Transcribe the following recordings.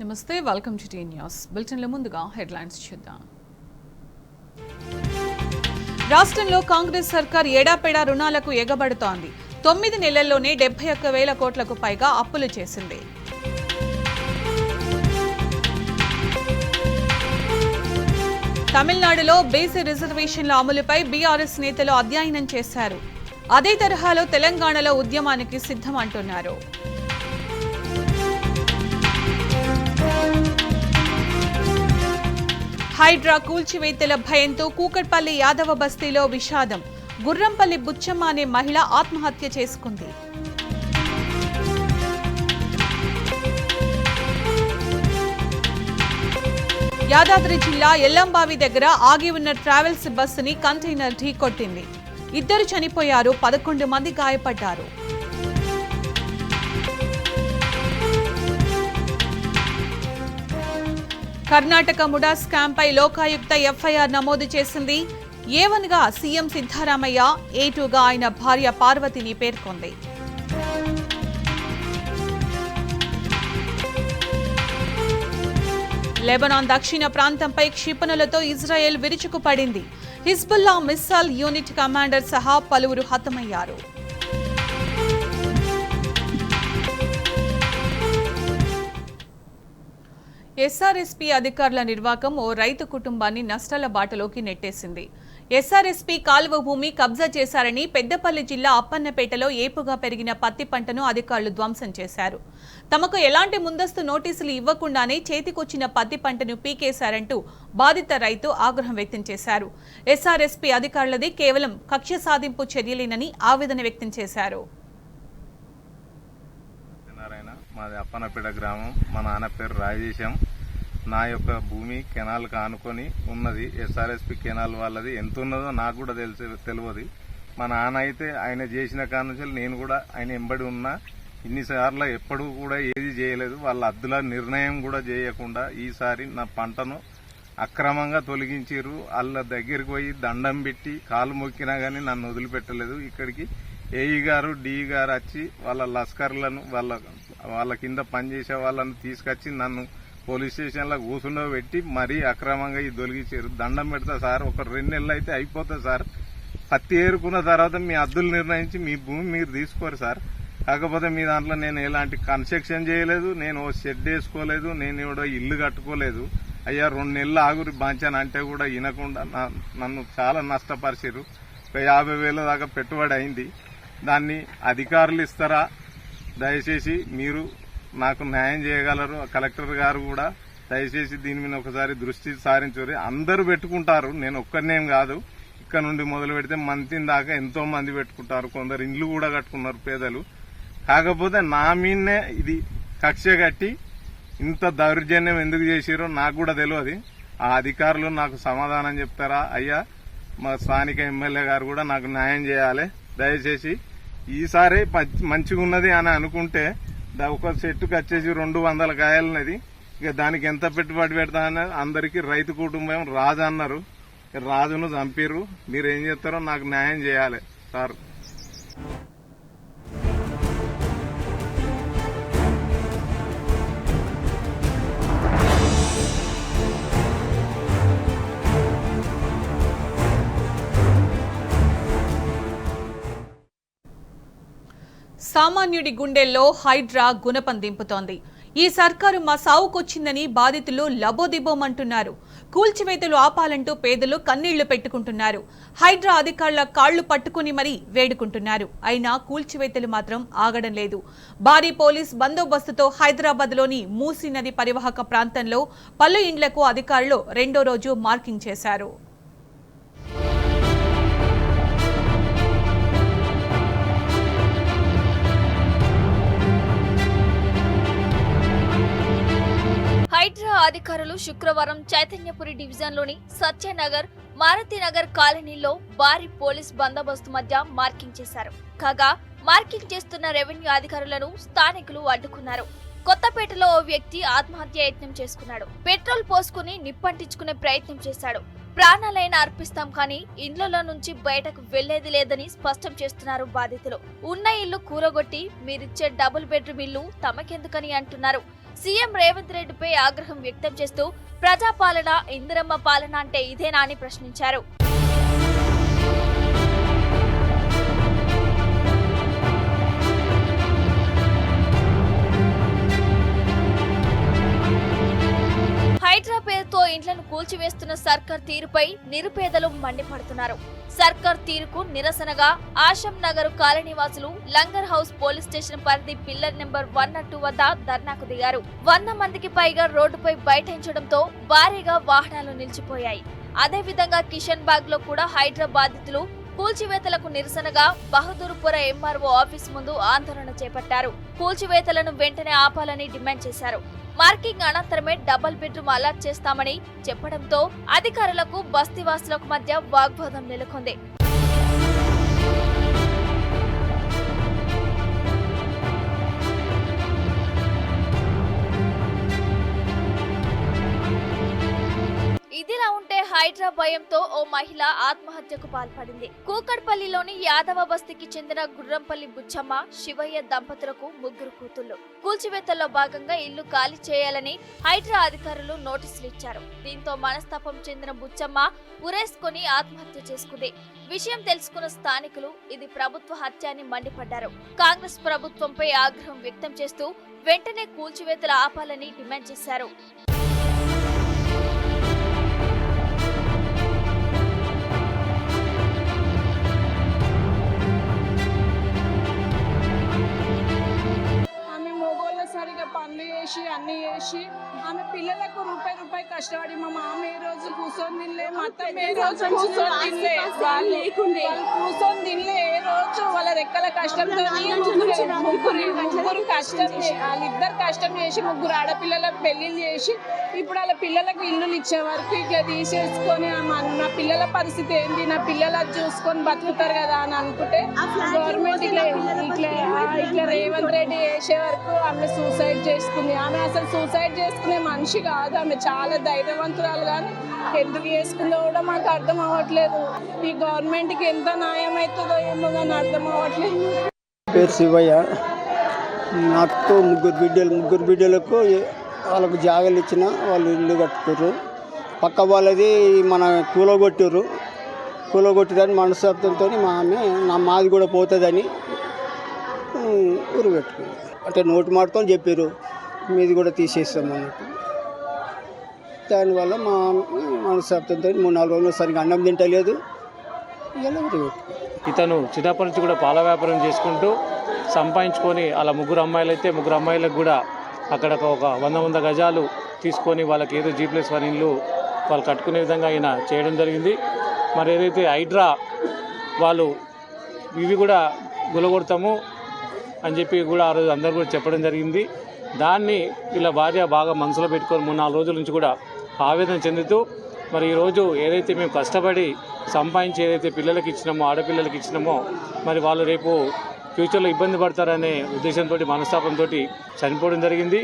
నమస్తే, welcome to tea news. బులెటిన్లో ముందుగా హెడ్లైన్స్ చూద్దాం. రాష్ట్రంలో కాంగ్రెస్ సర్కార్ ఏడాపెడా రుణాలకు ఎగబడుతోంది. 9 నెలల్లోనే 71,000 కోట్లకు పైగా అప్పులు చేసింది. తమిళనాడులో బీసీ రిజర్వేషన్ల అమలుపై బీఆర్ఎస్ నేతలు అధ్యయనం చేశారు. అదే తరహాలో తెలంగాణలో ఉద్యమానికి సిద్ధం అంటున్నారు. హైడ్రా కూల్చివేతల భయంతో కూకట్పల్లి యాదవ బస్తీలో విషాదం. గుర్రంపల్లి బుచ్చమ్మ అనే మహిళ ఆత్మహత్య చేసుకుంది. యాదాద్రి జిల్లా ఎల్లంబావి దగ్గర ఆగి ఉన్న ట్రావెల్స్ బస్సుని కంటైనర్ ఢీకొట్టింది. 2 చనిపోయారు, 11 మంది గాయపడ్డారు. కర్ణాటక ముడా స్కామ్పై లోకాయుక్త ఎఫ్ఐఆర్ నమోదు చేసింది. A1గా సీఎం సిద్ధరామయ్య, A2గా ఆయన భార్య పార్వతిని పేర్కొంది. లెబనాన్ దక్షిణ ప్రాంతంపై క్షిపణులతో ఇజ్రాయెల్ విరుచుకుపడింది. హిజ్బుల్లా మిస్సైల్ యూనిట్ కమాండర్ సహా పలువురు హతమయ్యారు. ఎస్ఆర్ఎస్పీ అధికారుల నిర్వాకం ఓ రైతు కుటుంబాన్ని నష్టాల బాటలోకి నెట్టేసింది. ఎస్ఆర్ఎస్పీ కాలువ భూమి కబ్జా చేశారని పెద్దపల్లి జిల్లా అప్పన్నపేటలో ఏపుగా పెరిగిన పత్తి పంటను అధికారులు ధ్వంసం చేశారు. తమకు ఎలాంటి ముందస్తు నోటీసులు ఇవ్వకుండానే చేతికొచ్చిన పత్తి పంటను పీకేశారంటూ బాధిత రైతు ఆగ్రహం వ్యక్తం చేశారు. ఎస్ఆర్ఎస్పీ అధికారులది కేవలం కక్ష సాధింపు చర్యలేనని ఆవేదన వ్యక్తం చేశారు. మాది అప్పన్నపేట గ్రామం. మా నాన్న పేరు రాజేశం. నా యొక్క భూమి కెనాల్ కానుకొని ఉన్నది. ఎస్ఆర్ఎస్పీ కెనాల్ వాళ్ళది. ఎంత ఉన్నదో నాకు కూడా తెలియదు. మా నాన్న అయితే ఆయన చేసిన కానుంచి నేను కూడా ఆయన ఎంబడి ఉన్నా. ఇన్నిసార్లు ఎప్పుడు కూడా ఏది చేయలేదు. వాళ్ళ అద్దుల నిర్ణయం కూడా చేయకుండా ఈసారి నా పంటను అక్రమంగా తొలగించారు. వాళ్ళ దగ్గరికి పోయి దండం పెట్టి కాలు మొక్కినా కానీ నన్ను వదిలిపెట్టలేదు. ఇక్కడికి ఏఈ గారు, డిఈ గారు వచ్చి వాళ్ళ లస్కర్లను వాళ్ళ కింద పనిచేసే వాళ్ళను తీసుకొచ్చి నన్ను పోలీస్ స్టేషన్లో కూర్చుండబెట్టి మరీ అక్రమంగా ఇది తొలగించారు. దండం పెడతా సార్, ఒక 2 నెలలు అయితే అయిపోతుంది సార్. పత్తి ఏరుకున్న తర్వాత మీ అద్దులు నిర్ణయించి మీ భూమి మీరు తీసుకోరు సార్. కాకపోతే మీ దాంట్లో నేను ఎలాంటి కన్స్ట్రక్షన్ చేయలేదు, నేను షెడ్ వేసుకోలేదు, నేను ఎవడో ఇల్లు కట్టుకోలేదు. అయ్యా 2 నెలలు ఆగురి బాంచాను అంటే కూడా వినకుండా నన్ను చాలా నష్టపరిచారు. 50,000 దాకా పెట్టుబడి అయింది. దాన్ని అధికారులు ఇస్తారా? దయచేసి మీరు నాకు న్యాయం చేయగలరు. కలెక్టర్ గారు కూడా దయచేసి దీని మీద ఒకసారి దృష్టి సారించారు. అందరూ పెట్టుకుంటారు, నేను ఒక్కరినేం కాదు. ఇక్కడ నుండి మొదలు పెడితే మంతిని దాకా ఎంతో మంది పెట్టుకుంటారు. కొందరు ఇండ్లు కూడా కట్టుకున్నారు పేదలు. కాకపోతే నా మీదనే ఇది కక్ష కట్టి ఇంత దౌర్జన్యం ఎందుకు చేసిరో నాకు కూడా తెలియదు. ఆ అధికారులు నాకు సమాధానం చెప్తారా? అయ్యా మా స్థానిక ఎమ్మెల్యే గారు కూడా నాకు న్యాయం చేయాలి. దయచేసి ఈసారి మంచిగా ఉన్నది అని అనుకుంటే ఒక చెట్టుకు వచ్చేసి 200 కాయలున్నది. ఇక దానికి ఎంత పెట్టుబడి పెడతా అనేది అందరికీ రైతు కుటుంబం రాజు అన్నారు. రాజును చంపిర్రు. మీరేం చేస్తారో నాకు న్యాయం చేయాలి సార్. సామాన్యుడి గుండెల్లో హైడ్రా గుణపం దింపుతోంది. ఈ సర్కారు మా సావుకొచ్చిందని బాధితులు లబోదిబోమంటున్నారు. కూల్చివేతలు ఆపాలంటూ పేదలు కన్నీళ్లు పెట్టుకుంటున్నారు. హైడ్రా అధికారుల కాళ్లు పట్టుకుని మరీ వేడుకుంటున్నారు. అయినా కూల్చివేతలు మాత్రం ఆగడం లేదు. భారీ పోలీస్ బందోబస్తుతో హైదరాబాద్లోని మూసీ నది పరివాహక ప్రాంతంలో పలు ఇండ్లకు అధికారులు 2వ రోజు మార్కింగ్ చేశారు. హైడ్రా అధికారులు శుక్రవారం చైతన్యపురి డివిజన్లోని సత్యనగర్, మారుతినగర్ కాలనీలో భారీ పోలీస్ బందోబస్తు మధ్య మార్కింగ్ చేశారు. కాగా మార్కింగ్ చేస్తున్న రెవెన్యూ అధికారులను స్థానికులు అడ్డుకున్నారు. కొత్తపేటలో ఓ వ్యక్తి ఆత్మహత్య యత్నం చేసుకున్నాడు. పెట్రోల్ పోసుకుని నిప్పంటించుకునే ప్రయత్నం చేశాడు. ప్రాణాలైనా అర్పిస్తాం కానీ ఇండ్లలో నుంచి బయటకు వెళ్లేది లేదని స్పష్టం చేస్తున్నారు బాధితులు. ఉన్న ఇల్లు కూలగొట్టి మీరిచ్చే డబుల్ బెడ్రూమ్ ఇల్లు తమకెందుకని అంటున్నారు. సీఎం రేవంత్ రెడ్డిపై ఆగ్రహం వ్యక్తం చేస్తూ ప్రజాపాలన ఇందిరమ్మ పాలన అంటే ఇదేనా అని ప్రశ్నించారు. హైడ్రా పేరుతో ఇండ్లను కూల్చివేస్తున్న సర్కార్ తీరుపై నిరుపేదలు మండిపడుతున్నారు. సర్కార్ తీరుకు నిరసనగా ఆశం నగర్ కాలనీవాసులు లంగర్ హౌస్ పోలీస్ స్టేషన్ పరిధి పిల్లర్ నెంబర్ 102 వద్ద ధర్నాకు దిగారు. 100 మందికి పైగా రోడ్డుపై బైఠాయించడంతో భారీగా వాహనాలు నిలిచిపోయాయి. అదేవిధంగా కిషన్ బాగ్ లో కూడా హైడ్రా బాధితులు కూల్చివేతలకు నిరసనగా బహదూర్పుర ఎంఆర్ఓ ఆఫీస్ ముందు ఆందోళన చేపట్టారు. కూల్చివేతలను వెంటనే ఆపాలని డిమాండ్ చేశారు. మార్కింగ్ అనంతరమే డబుల్ బెడ్రూమ్ అలాట్ చేస్తామని చెప్పడంతో అధికారులకు బస్తీవాసులకు మధ్య వాగ్వాదం నెలకొంది. ఇదిలా ఉంటే హైడ్రా భయంతో ఓ మహిళ ఆత్మహత్యకు పాల్పడింది. కూకట్పల్లిలోని యాదవ బస్తీకి చెందిన గుర్రంపల్లి బుచ్చమ్మ, శివయ్య దంపతులకు 3 కూతుళ్లు. కూల్చివేతల్లో భాగంగా ఇల్లు ఖాళీ చేయాలని హైడ్రా అధికారులు నోటీసులు ఇచ్చారు. దీంతో మనస్తాపం చెందిన బుచ్చమ్మ ఉరేసుకొని ఆత్మహత్య చేసుకుంది. విషయం తెలుసుకున్న స్థానికులు ఇది ప్రభుత్వ హత్య అని మండిపడ్డారు. కాంగ్రెస్ ప్రభుత్వంపై ఆగ్రహం వ్యక్తం చేస్తూ వెంటనే కూల్చివేతలు ఆపాలని డిమాండ్ చేశారు. పనులు చేసి అన్ని చేసి ఆమె పిల్లలకు రూపాయి కష్టపడి మా మామ ఏ రోజు కూర్చొని తినలే, మా అత్తమ్మ ఏ రోజు కూర్చొని తినలే, వాళ్ళు కూర్చొని తినలే. ఏ రోజు వాళ్ళ రెక్కల కష్టంతో ముగ్గురు కష్టం, వాళ్ళిద్దరు కష్టం చేసి 3 ఆడపిల్లలకు పెళ్లిళ్ళు చేసి ఇప్పుడు వాళ్ళ పిల్లలకు ఇల్లులు ఇచ్చే వరకు ఇట్లా తీసేసుకొని నా పిల్లల పరిస్థితి ఏంటి, నా పిల్లలు చూసుకొని బతుకుతారు కదా అని అనుకుంటే గవర్నమెంట్ ఇట్లా రేవంత్ రెడ్డి చేసే వరకు ఆమె సూసైడ్ చేసుకుంది. ఆమె అసలు సూసైడ్ చేసుకునే మనిషి కాదు, ఆమె చాలా ధైర్యవంతురాలు. కానీ ఎందుకు చేసుకుందో కూడా మాకు అర్థం అవ్వట్లేదు. ఈ గవర్నమెంట్కి ఎంత న్యాయం అవుతుందో ఏమో కానీ అర్థం అవ్వట్లేదు. పేరు శివయ్య. నాకు 3 బిడ్డలకు వాళ్ళకు జాగాలు ఇచ్చిన వాళ్ళు ఇల్లు కట్టుకుర్రు. పక్క వాళ్ళది మన కూలగొట్టిరని మనస్తాపంతో మాది కూడా పోతుందని ఊరు పెట్టుకుంది. అంటే నోటు మాటతో చెప్పారు మీది కూడా తీసేస్తాం అన్నట్టు. దానివల్ల మా మనస్తాపంతో 3-4 రోజులు సరిగ్గా అన్నం తింటలేదు. ఇలా ఊరు పెట్టుకుంది. ఇతను చిన్నప్పటి నుంచి కూడా పాల వ్యాపారం చేసుకుంటూ సంపాదించుకొని అలా 3 అమ్మాయిలు అయితే 3 అమ్మాయిలకు కూడా అక్కడ ఒక 100 గజాలు తీసుకొని వాళ్ళకి ఏదో G+1 ఇల్లు వాళ్ళు కట్టుకునే విధంగా ఆయన చేయడం జరిగింది. మరి ఏదైతే హైడ్రా వాళ్ళు ఇవి కూడా గులగొడతాము అని చెప్పి కూడా ఆ రోజు అందరూ కూడా చెప్పడం జరిగింది. దాన్ని వీళ్ళ భార్య బాగా మనసులో పెట్టుకొని 3-4 రోజుల నుంచి కూడా ఆవేదన చెందుతూ మరి ఈరోజు ఏదైతే మేము కష్టపడి సంపాదించి ఏదైతే పిల్లలకి ఇచ్చినామో, ఆడపిల్లలకి ఇచ్చినామో, మరి వాళ్ళు రేపు ఫ్యూచర్లో ఇబ్బంది పడతారనే ఉద్దేశంతో మనస్తాపంతో చనిపోవడం జరిగింది.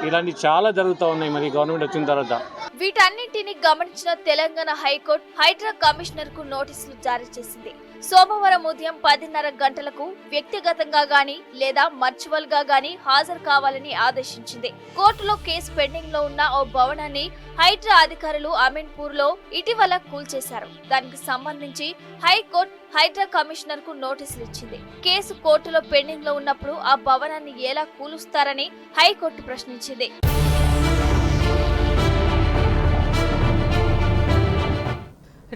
ఇలాంటి చాలా జరుగుతూ ఉన్నాయి మరి గవర్నమెంట్ వచ్చిన తర్వాత. వీటన్నింటినీ గమనించిన తెలంగాణ హైకోర్టు హైడ్రా కమిషనర్ కు నోటీసులు జారీ చేసింది. సోమవారం ఉదయం 10:30 గంటలకు వ్యక్తిగతంగా గాని లేదా వర్చువల్ గా గాని హాజరు కావాలని ఆదేశించింది. కోర్టులో కేసు పెండింగ్ లో ఉన్న ఓ భవనాన్ని హైడ్రా అధికారులు అమీన్పూర్ లో ఇటీవల కూల్చేశారు. దానికి సంబంధించి హైకోర్టు హైడ్రా కమిషనర్ కు నోటీసులు ఇచ్చింది. కేసు కోర్టులో పెండింగ్ లో ఉన్నప్పుడు ఆ భవనాన్ని ఎలా కూలుస్తారని హైకోర్టు ప్రశ్నించింది.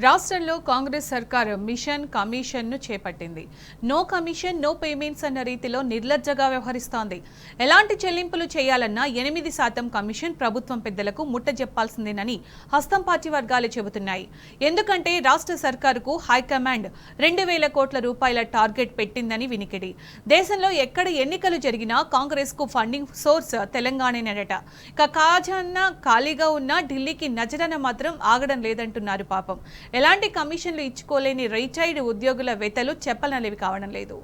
రాష్ట్రంలో కాంగ్రెస్ సర్కార్ మిషన్ కమిషన్ను చేపట్టింది. నో కమిషన్ నో పేమెంట్స్ అన్న రీతిలో నిర్లజ్జగా వ్యవహరిస్తోంది. ఎలాంటి చెల్లింపులు చేయాలన్నా 8% కమిషన్ ప్రభుత్వం పెద్దలకు ముట్టజెప్పాల్సిందేనని హస్తం పార్టీ వర్గాలు చెబుతున్నాయి. ఎందుకంటే రాష్ట్ర సర్కారుకు హైకమాండ్ 2,000 కోట్ల రూపాయల టార్గెట్ పెట్టిందని వినికిడి. దేశంలో ఎక్కడ ఎన్నికలు జరిగినా కాంగ్రెస్ కు ఫండింగ్ సోర్స్ తెలంగాణనేనట. ఖజానా ఖాళీగా ఉన్న ఢిల్లీకి నజరాన మాత్రం ఆగడం లేదంటున్నారు. పాపం ఎలాంటి కమిషన్లు ఇచ్చుకోలేని రిటైర్డ్ ఉద్యోగుల వెతలు చెప్పనలేవి కావడం లేదు.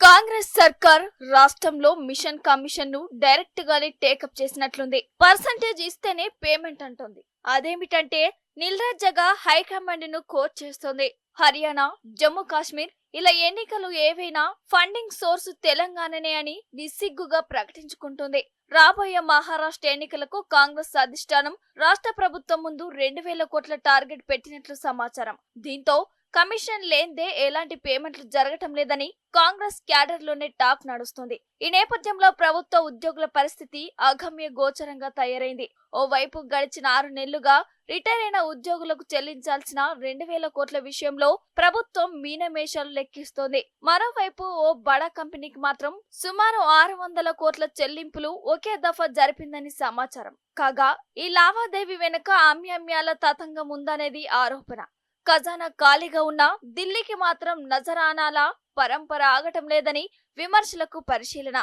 కాంగ్రెస్ సర్కార్ రాష్ట్రంలో మిషన్ కమిషన్ ను డైరెక్ట్ గానే టేకప్ చేసినట్లుంది. పర్సంటేజ్ ఇస్తేనే పేమెంట్ అంటోంది. అదేమిటంటే నిర్లజ్జగా హైకమాండ్ ను కోట్ చేస్తోంది. హర్యానా, జమ్మూ కాశ్మీర్ ఇలా ఎన్నికలు ఏవైనా ఫండింగ్ సోర్సు తెలంగాణనే అని నిస్సిగ్గుగా ప్రకటించుకుంటుంది. రాబోయే మహారాష్ట్ర ఎన్నికలకు కాంగ్రెస్ అధిష్టానం రాష్ట్ర ప్రభుత్వం ముందు 2000 కోట్ల టార్గెట్ పెట్టినట్లు సమాచారం. దీంతో కమిషన్ లేందే ఎలాంటి పేమెంట్లు జరగటం లేదని కాంగ్రెస్ క్యాడర్ లోనే టాక్ నడుస్తుంది. ఈ నేపథ్యంలో ప్రభుత్వ ఉద్యోగుల పరిస్థితి అగమ్య గోచరంగా తయారైంది. ఓవైపు గడిచిన 6 నెలలుగా రిటైర్ అయిన ఉద్యోగులకు చెల్లించాల్సిన 2000 కోట్ల విషయంలో ప్రభుత్వం మీనమేషాలు లెక్కిస్తోంది. మరోవైపు ఓ బడా కంపెనీకి మాత్రం సుమారు 600 కోట్ల చెల్లింపులు ఒకే దఫా జరిపిందని సమాచారం. కాగా ఈ లావాదేవీ వెనుక అమ్యామ్యాల తతంగం ఉందనేది ఆరోపణ. ఖజానా ఖాళీగా ఉన్న ఢిల్లీకి మాత్రం నజరానాల పరంపర ఆగటం లేదని విమర్శలకు పరిశీలన.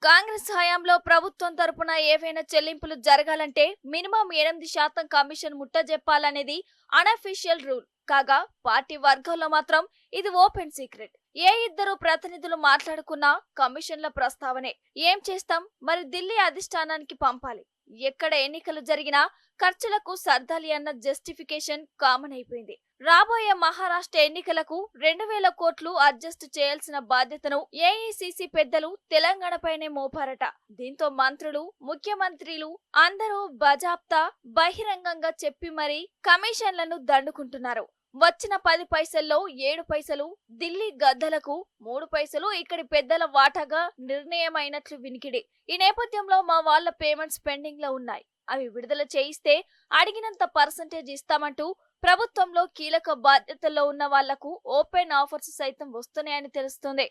కాంగ్రెస్ హయాంలో ప్రభుత్వం తరపున ఏవైనా చెల్లింపులు జరగాలంటే మినిమం 8% కమిషన్ ముట్టజెప్పాలనేది అనఫీషియల్ రూల్. కాగా పార్టీ వర్గాల్లో మాత్రం ఇది ఓపెన్ సీక్రెట్. ఏ ఇద్దరు ప్రతినిధులు మాట్లాడుకున్నా కమిషన్ల ప్రస్తావనే. ఏం చేస్తాం మరి, ఢిల్లీ అధిష్టానానికి పంపాలి. ఎక్కడ ఎన్నికలు జరిగినా ఖర్చులకు సర్దాలి అన్న జస్టిఫికేషన్ కామన్ అయిపోయింది. రాబోయే మహారాష్ట్ర ఎన్నికలకు 2000 కోట్లు అడ్జస్ట్ చేయాల్సిన బాధ్యతను ఏఐసిసి పెద్దలు తెలంగాణపైనే మోపారట. దీంతో మంత్రులు, ముఖ్యమంత్రులు అందరూ బజాప్తా బహిరంగంగా చెప్పి మరీ కమిషన్లను దండుకుంటున్నారు. వచ్చిన 10 పైసల్లో 7 పైసలు ఢిల్లీ గద్దలకు, 3 పైసలు ఇక్కడి పెద్దల వాటాగా నిర్ణయమైనట్లు వినికిడి. ఈ నేపథ్యంలో మా వాళ్ల పేమెంట్స్ పెండింగ్ లో ఉన్నాయి. అవి విడుదల చేయిస్తే అడిగినంత పర్సంటేజ్ ఇస్తామంటూ ప్రభుత్వంలో కీలక బాధ్యతల్లో ఉన్న వాళ్లకు ఓపెన్ ఆఫర్స్ సైతం వస్తున్నాయని తెలుస్తోంది.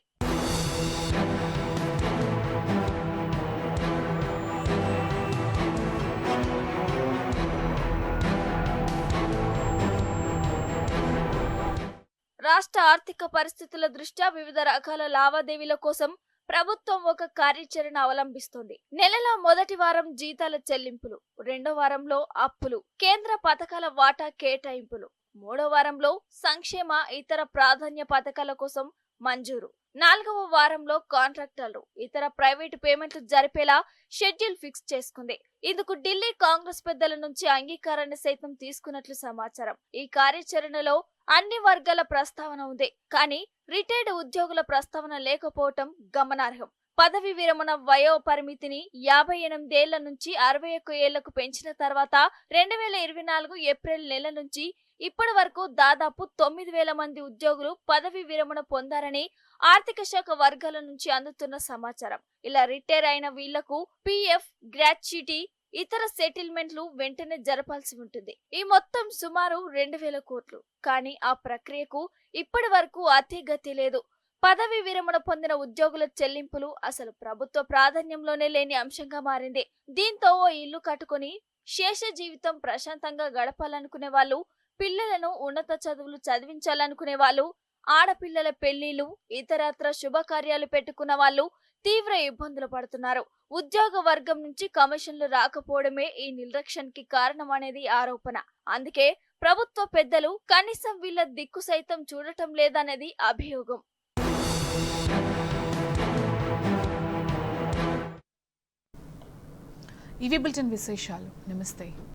రాష్ట్ర ఆర్థిక పరిస్థితుల దృష్ట్యా వివిధ రకాల లావాదేవీల కోసం ప్రభుత్వం ఒక కార్యాచరణ అవలంబిస్తోంది. నెలలో మొదటి వారం జీతాల చెల్లింపులు, 2వ వారంలో అప్పులు, కేంద్ర పథకాల వాటా కేటాయింపులు, 3వ వారంలో సంక్షేమ ఇతర ప్రాధాన్య పథకాల కోసం మంజూరు, 4వ వారంలో కాంట్రాక్టర్లు, ఇతర ప్రైవేటు పేమెంట్లు జరిపేలా షెడ్యూల్ ఫిక్స్ చేసుకుంది. ఇందుకు ఢిల్లీ కాంగ్రెస్ పెద్దల నుంచి అంగీకారాన్ని సైతం తీసుకున్నట్లు సమాచారం. ఈ కార్యాచరణలో అన్ని వర్గాల ప్రస్తావన ఉంది, కానీ రిటైర్డ్ ఉద్యోగుల ప్రస్తావన లేకపోవటం గమనార్హం. పదవి విరమణ వయో పరిమితిని 58 ఏళ్ల నుంచి 61 ఏళ్లకు పెంచిన తర్వాత 2024 ఏప్రిల్ నెల నుంచి ఇప్పటి వరకు దాదాపు 9,000 మంది ఉద్యోగులు పదవి విరమణ పొందారని ఆర్థిక శాఖ వర్గాల నుంచి అందుతున్న సమాచారం. ఇలా రిటైర్ అయిన వీళ్లకు పిఎఫ్, గ్రాట్యుటీ, ఇతర సెటిల్మెంట్లు వెంటనే జరపాల్సి ఉంటుంది. ఈ మొత్తం సుమారు 2,000 కోట్లు. కానీ ఆ ప్రక్రియకు ఇప్పటి వరకు అతిగతి లేదు. పదవి విరమణ పొందిన ఉద్యోగుల చెల్లింపులు అసలు ప్రభుత్వ ప్రాధాన్యంలోనే లేని అంశంగా మారింది. దీంతో ఓ ఇల్లు కట్టుకుని శేష జీవితం ప్రశాంతంగా గడపాలనుకునే వాళ్ళు, పిల్లలను ఉన్నత చదువులు చదివించాలనుకునే వాళ్ళు, ఆడపిల్లల పెళ్లిళ్లు, ఇతరత్ర శుభకార్యాలు పెట్టుకున్న వాళ్ళు తీవ్ర ఇబ్బందులు పడుతున్నారు. ఉద్యోగ వర్గం నుంచి కమిషన్లు రాకపోవడమే ఈ నిర్లక్ష్యానికి కారణం అనేది ఆరోపణ. అందుకే ప్రభుత్వ పెద్దలు కనీసం వీళ్ళ దిక్కు సైతం చూడటం లేదనేది అభియోగం. ఇవి బులెటిన్ విశేషాలు. నమస్తే.